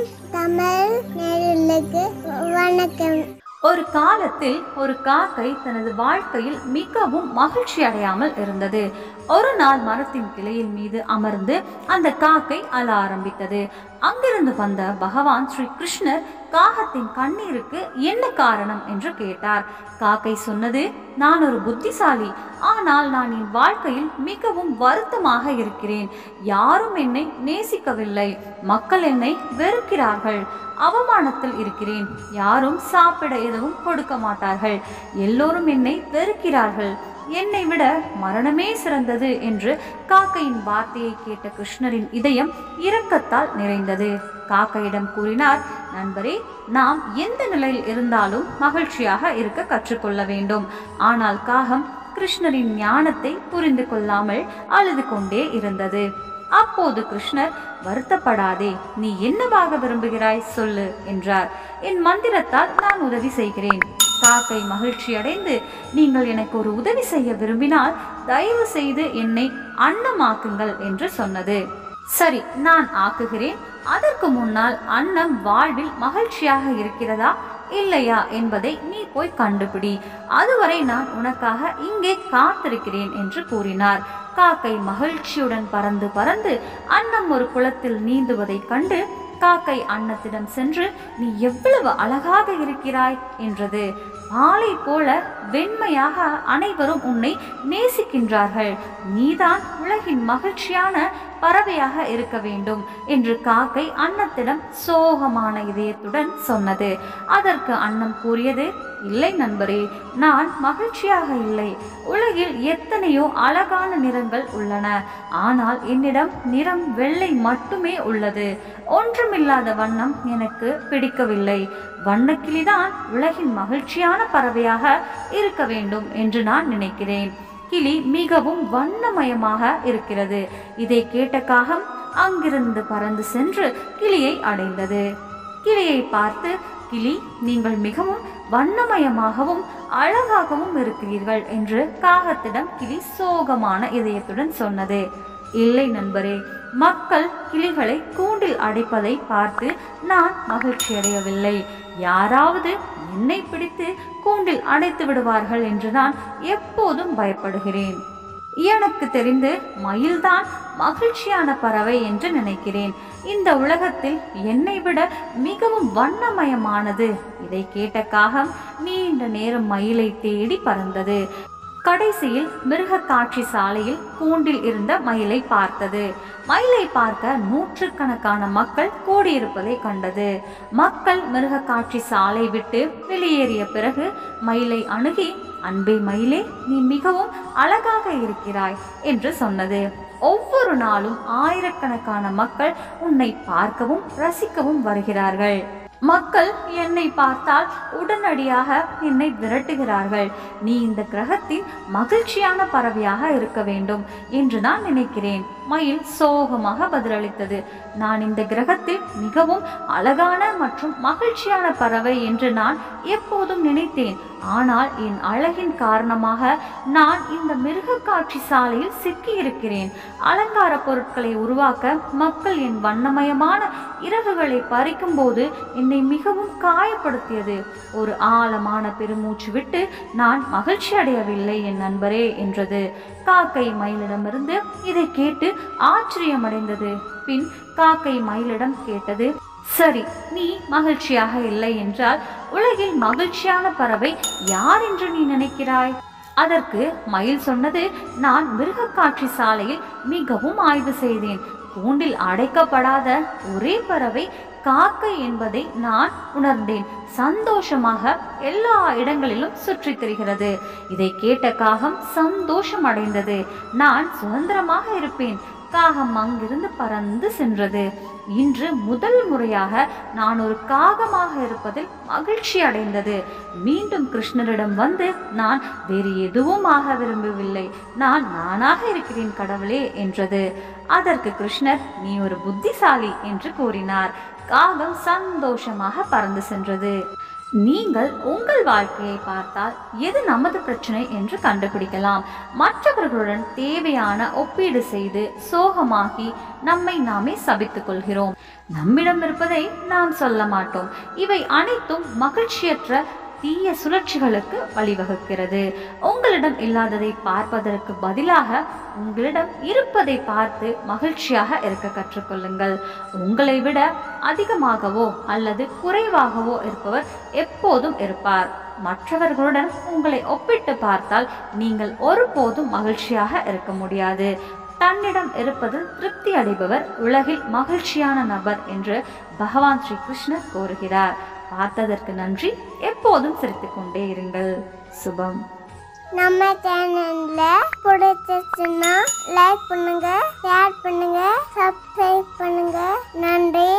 FM Tamil நேயர்களுக்கு வணக்கம். ஒரு காலத்தில் ஒரு காக்கை தனது வாழ்க்கையில் மிகவும் மகிழ்ச்சி அடையாமல் இருந்தது. ஒரு நாள் மரத்தின் கிளையின் மீது அமர்ந்து அந்த காக்கை அழ ஆரம்பித்தது. அங்கிருந்து வந்த பகவான் ஸ்ரீ கிருஷ்ணர் காகத்தின் கண்ணீருக்கு என்ன காரணம் என்று கேட்டார். காக்கை சொன்னது, நான் ஒரு புத்திசாலி, ஆனால் நான் என் வாழ்க்கையில் மிகவும் வருத்தமாக இருக்கிறேன். யாரும் என்னை நேசிக்கவில்லை, மக்கள் என்னை வெறுக்கிறார்கள், அவமானத்தில் இருக்கிறேன், யாரும் சாப்பிட எதுவும் கொடுக்க மாட்டார்கள், எல்லோரும் என்னை வெறுக்கிறார்கள், என்னை விட மரணமே சிறந்தது என்று காக்கையின் வார்த்தையை கேட்ட கிருஷ்ணரின் இதயம் இரக்கத்தால் நிறைந்தது. காக்கையிடம் கூறினார், நண்பரே, நாம் எந்த நிலையில் இருந்தாலும் மகிழ்ச்சியாக இருக்க கற்றுக்கொள்ள வேண்டும். ஆனால் காகம் கிருஷ்ணரின் ஞானத்தை புரிந்து கொள்ளாமல் அழுது கொண்டே இருந்தது. அப்போது கிருஷ்ணர், வருத்தப்படாதே, நீ என்னவாக விரும்புகிறாய் சொல்லு என்றார். என் மந்திரத்தால் நான் உதவி செய்கிறேன். காக்கை மகிழ்ச்சி அடைந்து, நீங்கள் எனக்கு ஒரு உதவி செய்ய விரும்பினால் தயவு செய்து என்னை அன்னமாக்குங்கள் என்று சொன்னது. சரி, நான் ஆக்குகிறேன். அதற்கு முன்னால் அன்னம் வாழ்வில் மகிழ்ச்சியாக இருக்கிறதா இல்லையா என்பதை நீ போய் கண்டுபிடி. அதுவரை நான் உனக்காக இங்கே காத்திருக்கிறேன் என்று கூறினார். காக்கை மகிழ்ச்சியுடன் பறந்து பறந்து அன்னம் ஒரு குளத்தில் நீந்துவதை கண்டு காக்கை அன்னத்திடம் சென்று, நீ எவ்வளவு அழகாக இருக்கிறாய் என்றது. பாலை போல வெண்மையாக அனைவரும் உன்னை நேசிக்கின்றார்கள். நீதான் உலகின் மகிழ்ச்சியான பறவையாக இருக்க வேண்டும் என்று காக்கை அன்னத்திடம் சோகமான இதயத்துடன் சொன்னது. அதற்கு அன்னம் கூறியது, இல்லை நண்பரே, நான் மகிழ்ச்சியாக இல்லை. உலகில் எத்தனையோ அழகான நிறங்கள் உள்ளன, ஆனால் என்னிடம் நிறம் வெள்ளை மட்டுமே உள்ளது. ஒன்றுமில்லாத வண்ணம் எனக்கு பிடிக்கவில்லை. வண்ணக்கிளிதான் உலகின் மகிழ்ச்சியான பறவையாக இருக்க வேண்டும் என்று நான் நினைக்கிறேன். கிளி மிகவும் வண்ணமயமாக இருக்கிறது. இதை கேட்ட காகம் அங்கிருந்து பறந்து சென்று கிளியை அடைந்தது. கிளியை பார்த்து, கிளி, நீங்கள் மிகவும் வண்ணமயமாகவும் அழகாகவும் இருக்கிறீர்கள் என்று காகத்திடம் கிளி சோகமான இதயத்துடன் சொன்னது. இல்லை நண்பரே, மக்கள் கிளிகளை கூண்டில் அடைப்பதை பார்த்து நான் மகிழ்ச்சி அடையவில்லை. யாராவது என்னை பிடித்து கூண்டில் அடைத்து விடுவார்கள் என்று நான் எப்போதும் பயப்படுகிறேன். எனக்கு தெரிந்து மயில்தான் மகிழ்ச்சியான பறவை என்று நினைக்கிறேன். இந்த உலகத்தில் என்னை விட மிகவும் வண்ணமயமானது. இதை கேட்ட காகம் நீண்ட நேரம் மயிலை தேடி பறந்தது. கடைசியில் மிருக காட்சி சாலையில் கூண்டில் இருந்த மயிலை பார்த்தது. மயிலை பார்க்க நூற்றுக்கணக்கான மக்கள் கூடியிருப்பதை கண்டது. மக்கள் மிருக காட்சி சாலை விட்டு வெளியேறிய பிறகு மயிலை அணுகி, அன்பே மயிலே, நீ மிகவும் அழகாக இருக்கிறாய் என்று சொன்னது. ஒவ்வொரு நாளும் ஆயிரக்கணக்கான மக்கள் உன்னை பார்க்கவும் ரசிக்கவும் வருகிறார்கள். மக்கள் என்னை பார்த்தால் உடனடியாக என்னை விரட்டுகிறார்கள். நீ இந்த கிரகத்தின் மகிழ்ச்சியான பறவையாக இருக்க வேண்டும் என்று நான் நினைக்கிறேன். மயில் சோகமாக பதிலளித்தது, நான் இந்த கிரகத்தில் மிகவும் அழகான மற்றும் மகிழ்ச்சியான பறவை என்று நான் எப்போதும் நினைத்தேன். ஆனால் என் அழகின் காரணமாக நான் இந்த மிருக காட்சி சாலையில் சிக்கியிருக்கிறேன். அலங்கார பொருட்களை உருவாக்க மக்கள் என் வண்ணமயமான இறகுகளை பறிக்கும் போது என்னை மிகவும் காயப்படுத்தியது. ஒரு ஆழமான பெருமூச்சு விட்டு, நான் மகிழ்ச்சி அடையவில்லை என் நண்பரே என்றது. காக்கை மயிலிடமிருந்து இதை கேட்டு ஆச்சரியமடைந்தது. பின் காக்கை மயிலிடம் கேட்டது, சரி, நீ மகிழ்ச்சியாக இல்லை என்றால் உலகில் மகிழ்ச்சியான பறவை யார் என்று நீ நினைக்கிறாய்? அதற்கு மயில் சொன்னது, நான் மிருக காட்சி சாலையில் மிகவும் ஆய்வு செய்தேன். கூண்டில் அடைக்கப்படாத ஒரே பறவை காக்கை என்பதை நான் உணர்ந்தேன். சந்தோஷமாக எல்லா இடங்களிலும் சுற்றி திரிகிறது. இதை கேட்ட காகம் சந்தோஷம் அடைந்தது. நான் சுதந்திரமாக இருப்பேன். காகம் அங்கிருந்து பறந்து சென்றது. இன்று முதல் முறையாக நான் ஒரு காகமாக இருப்பதில் மகிழ்ச்சி அடைந்தது. மீண்டும் கிருஷ்ணரிடம் வந்து, நான் வேறு எதுவும் ஆக விரும்பவில்லை, நான் நானாக இருக்கிறேன் கடவுளே என்றது. அதற்கு கிருஷ்ணர், நீ ஒரு புத்திசாலி என்று கூறினார். காகம் சந்தோஷமாக பறந்து சென்றது. நீங்கள் உங்கள் வாழ்க்கையை பார்த்தால் எது நமது பிரச்சனை என்று கண்டுபிடிக்கலாம். மற்றவர்களுடன் தேவையான ஒப்பீடு செய்து சோகமாகி நம்மை நாமே சபித்துக் கொள்கிறோம். நம்மிடம் இருப்பதை நாம் சொல்ல மாட்டோம். இவை அனைத்தும் மகிழ்ச்சியற்ற தீய சுழற்சிகளுக்கு வழிவகுக்கிறது. உங்களிடம் இல்லாததை பார்ப்பதற்கு பதிலாக உங்களிடம் இருப்பதை பார்த்து மகிழ்ச்சியாக இருக்க கற்றுக்கொள்ளுங்கள். உங்களை விட அதிகமாகவோ அல்லது குறைவாகவோ இருப்பவர் எப்போதும் இருப்பார். மற்றவர்களுடன் உங்களை ஒப்பிட்டு பார்த்தால் நீங்கள் ஒருபோதும் மகிழ்ச்சியாக இருக்க முடியாது. தன்னிடம் இருப்பதில் திருப்தி அடைபவர் உலகில் மகிழ்ச்சியான நபர் என்று பகவான் ஸ்ரீ கிருஷ்ணர் கூறுகிறார். பார்த்ததற்கு நன்றி. எப்போதும் சிரித்துக் கொண்டே இருங்கள். சுபம். நம்ம சேனல்ல பிடிச்சிருச்சுன்னா லைக் பண்ணுங்க, ஷேர் பண்ணுங்க, சப்ஸ்கிரைப் பண்ணுங்க. நன்றி.